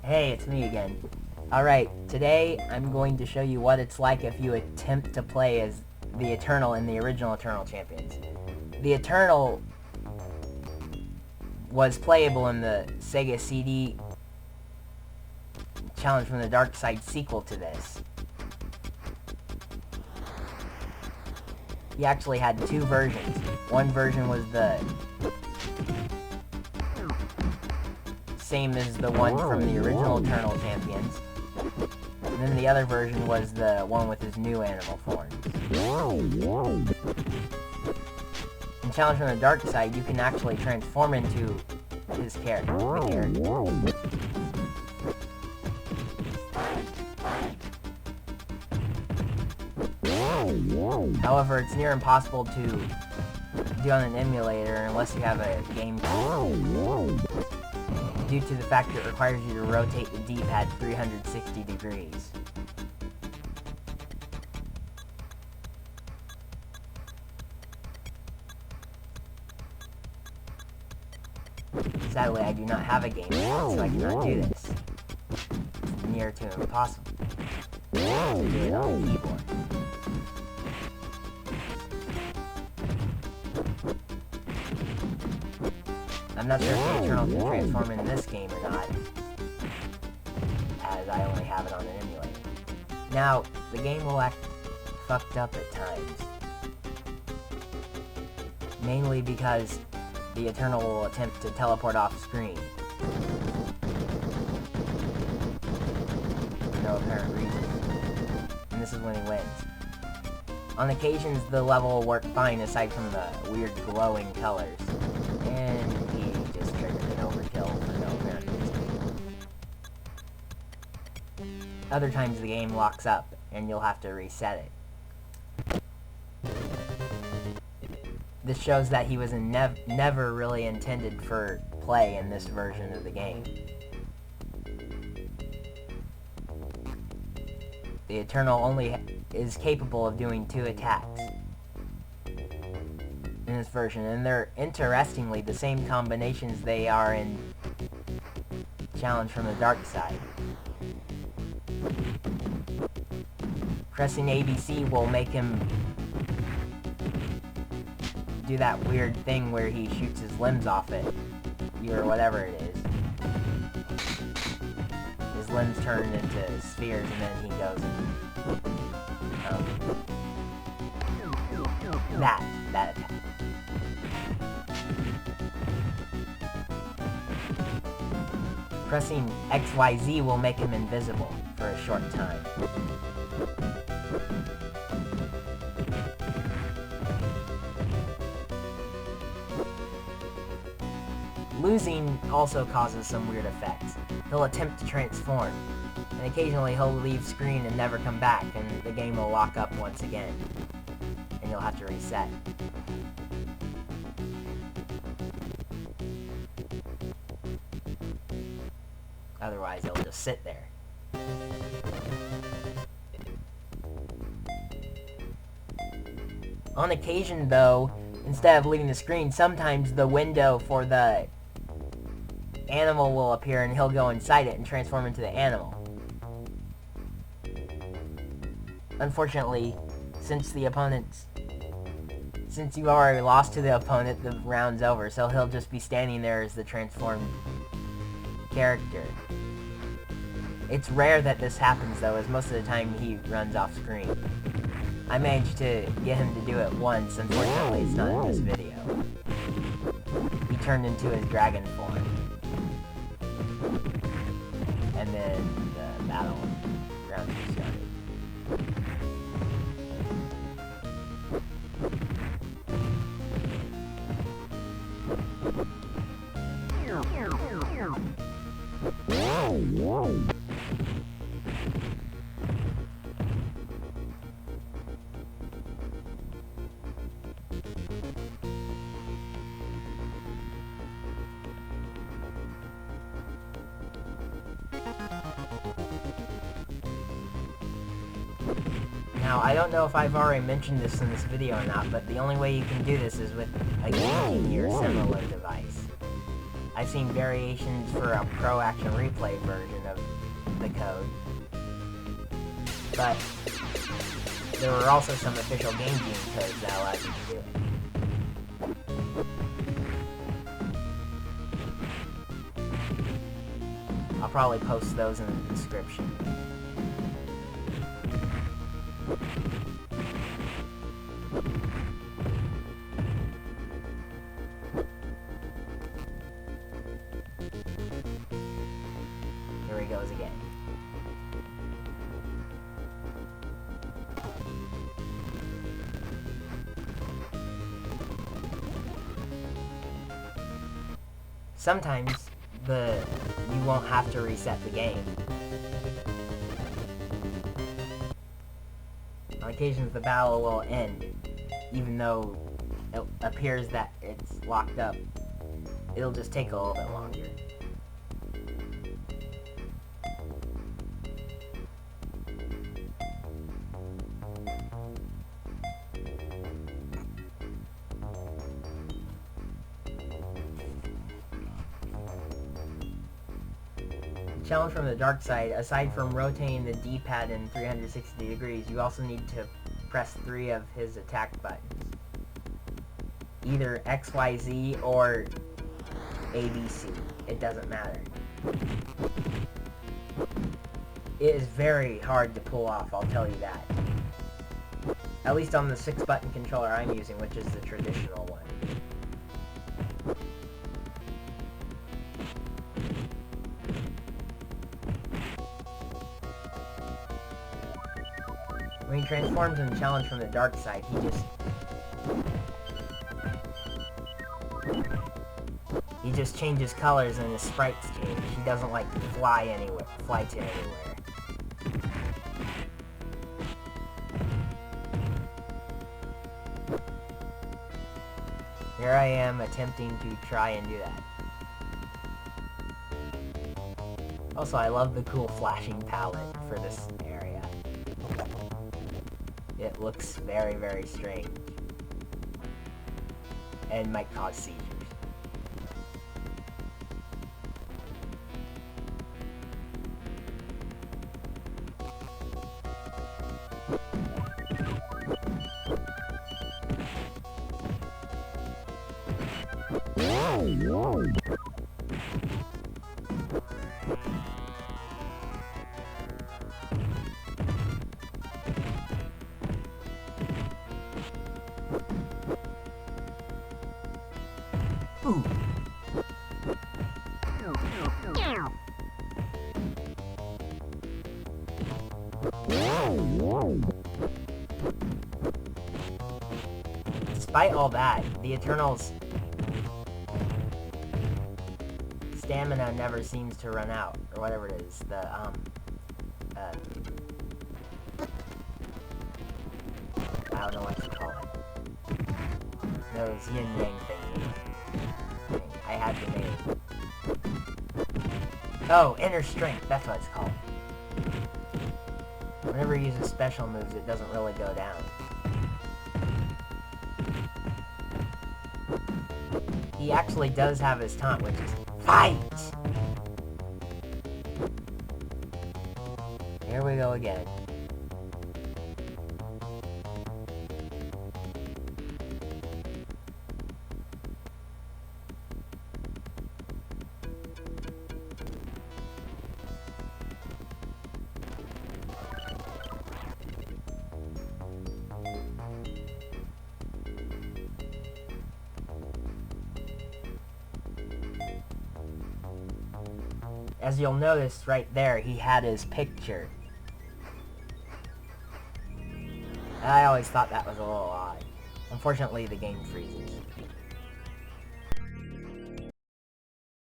Hey, it's me again. Alright, today I'm going to show you what it's like if you attempt to play as the Eternal in the original Eternal Champions. The Eternal was playable in the Sega CD Challenge from the Dark Side sequel to this. He actually had two versions. One version was the same as the one from the original Eternal Champions. And then the other version was the one with his new animal forms. In Challenge from the Dark Side, you can actually transform into his character. However, it's near impossible to do on an emulator unless you have a game due to the fact that it requires you to rotate the D-pad 360 degrees. Sadly, I do not have a game so I cannot do this. It's near to impossible to do it on the keyboard. I'm not sure if the Eternal can transform in this game or not, as I only have it on an emulator. Now, the game will act fucked up at times. Mainly because the Eternal will attempt to teleport off screen. For no apparent reason. And this is when he wins. On occasions, the level will work fine aside from the weird glowing colors. And he just triggered an overkill for no apparent reason. Other times the game locks up, and you'll have to reset it. This shows that he was never really intended for play in this version of the game. The Eternal only is capable of doing 2 attacks in this version, and they're interestingly the same combinations they are in Challenge from the Dark Side. Pressing ABC will make him do that weird thing where he shoots his limbs off it, or whatever it is. His limbs turn into spheres and then he goes and that attack. Pressing XYZ will make him invisible for a short time. Losing also causes some weird effects. He'll attempt to transform, and occasionally he'll leave screen and never come back, and the game will lock up once again, and you'll have to reset. Otherwise, he'll just sit there. On occasion, though, instead of leaving the screen, sometimes the window for the animal will appear and he'll go inside it and transform into the animal. Unfortunately, since you've already lost to the opponent, the round's over, so he'll just be standing there as the transformed character. It's rare that this happens though, as most of the time he runs off screen. I managed to get him to do it once, unfortunately it's not in this video. He turned into his dragon form. And then the battle round started. Now, I don't know if I've already mentioned this in this video or not, but the only way you can do this is with a Game Genie or similar device. I I've seen variations for a Pro Action Replay version of the code. But there were also some official Game Genie codes that allowed you to do it. I'll probably post those in the description. Here he goes again. Sometimes you won't have to reset the game. On occasions the battle will end, even though it appears that it's locked up. It'll just take a little bit longer. Challenge from the dark side: aside from rotating the D-pad in 360 degrees, you also need to press 3 of his attack buttons. Either X, Y, Z, or A, B, C. It doesn't matter. It is very hard to pull off, I'll tell you that. At least on the 6-button controller I'm using, which is the traditional one. When he transforms in Challenge from the dark side, he just changes colors and his sprites change. He doesn't like fly to anywhere. Here I am attempting to try and do that. Also, I love the cool flashing palette for this area. It looks very, very strange. And might cause seizures. Ooh. Despite all that, the Eternal's stamina never seems to run out, or whatever it is. I don't know what to call it. Those yin-yang things. I had the name. Oh, inner strength, that's what it's called. Whenever he uses special moves, it doesn't really go down. He actually does have his taunt, which is fight! Here we go again. As you'll notice right there, he had his picture. I always thought that was a little odd. Unfortunately, the game freezes.